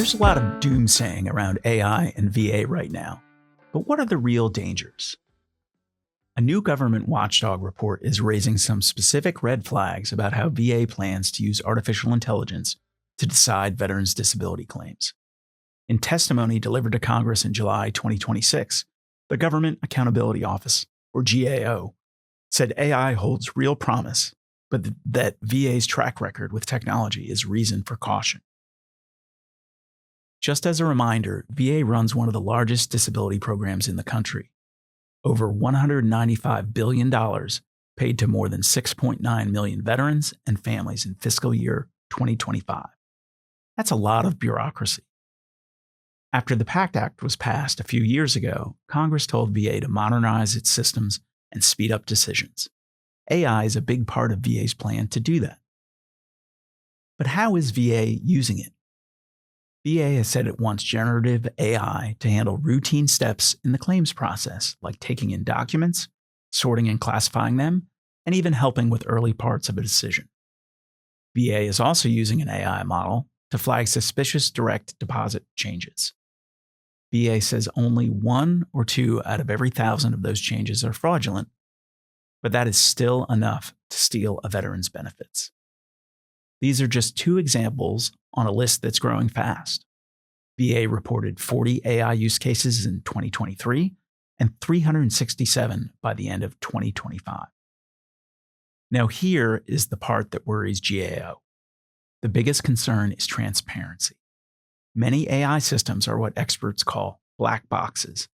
There's a lot of doomsaying around AI and VA right now, but what are the real dangers? A new government watchdog report is raising some specific red flags about how VA plans to use artificial intelligence to decide veterans' disability claims. In testimony delivered to Congress in July 2026, the Government Accountability Office, or GAO, said AI holds real promise, but that VA's track record with technology is reason for caution. Just as a reminder, VA runs one of the largest disability programs in the country. Over $195 billion paid to more than 6.9 million veterans and families in fiscal year 2025. That's a lot of bureaucracy. After the PACT Act was passed a few years ago, Congress told VA to modernize its systems and speed up decisions. AI is a big part of VA's plan to do that. But how is VA using it? VA has said it wants generative AI to handle routine steps in the claims process, like taking in documents, sorting and classifying them, and even helping with early parts of a decision. VA is also using an AI model to flag suspicious direct deposit changes. VA says only 1 or 2 out of every 1,000 of those changes are fraudulent, but that is still enough to steal a veteran's benefits. These are just 2 examples on a list that's growing fast. VA reported 40 AI use cases in 2023 and 367 by the end of 2025. Now here is the part that worries GAO. The biggest concern is transparency. Many AI systems are what experts call black boxes.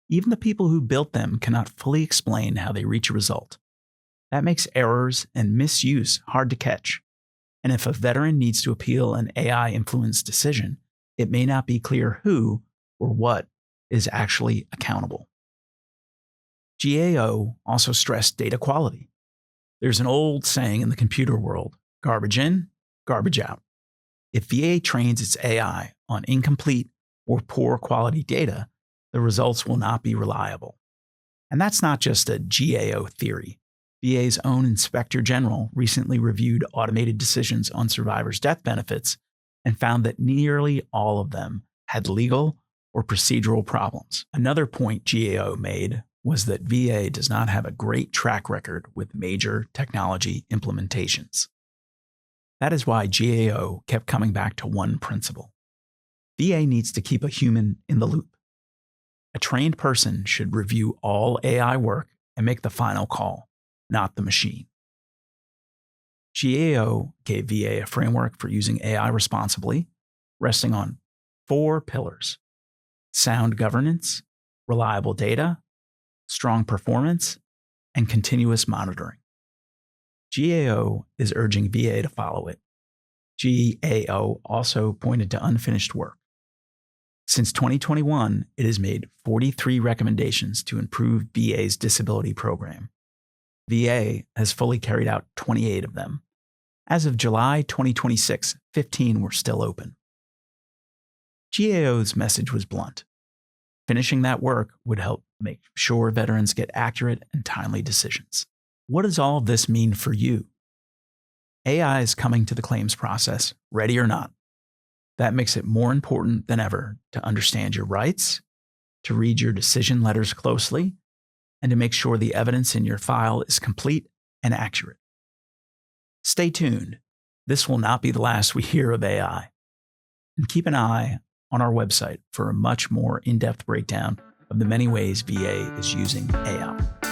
Even the people who built them cannot fully explain how they reach a result. That makes errors and misuse hard to catch. And if a veteran needs to appeal an AI-influenced decision, it may not be clear who or what is actually accountable. GAO also stressed data quality. There's an old saying in the computer world, garbage in, garbage out. If VA trains its AI on incomplete or poor quality data, the results will not be reliable. And that's not just a GAO theory. VA's own Inspector General recently reviewed automated decisions on survivors' death benefits and found that nearly all of them had legal or procedural problems. Another point GAO made was that VA does not have a great track record with major technology implementations. That is why GAO kept coming back to one principle. VA needs to keep a human in the loop. A trained person should review all AI work and make the final call, not the machine. GAO gave VA a framework for using AI responsibly, resting on 4 pillars: sound governance, reliable data, strong performance, and continuous monitoring. GAO is urging VA to follow it. GAO also pointed to unfinished work. Since 2021, it has made 43 recommendations to improve VA's disability program. VA has fully carried out 28 of them. As of July 2026, 15 were still open. GAO's message was blunt. Finishing that work would help make sure veterans get accurate and timely decisions. What does all of this mean for you? AI is coming to the claims process, ready or not. That makes it more important than ever to understand your rights, to read your decision letters closely, and to make sure the evidence in your file is complete and accurate. Stay tuned. This will not be the last we hear of AI. And keep an eye on our website for a much more in-depth breakdown of the many ways VA is using AI.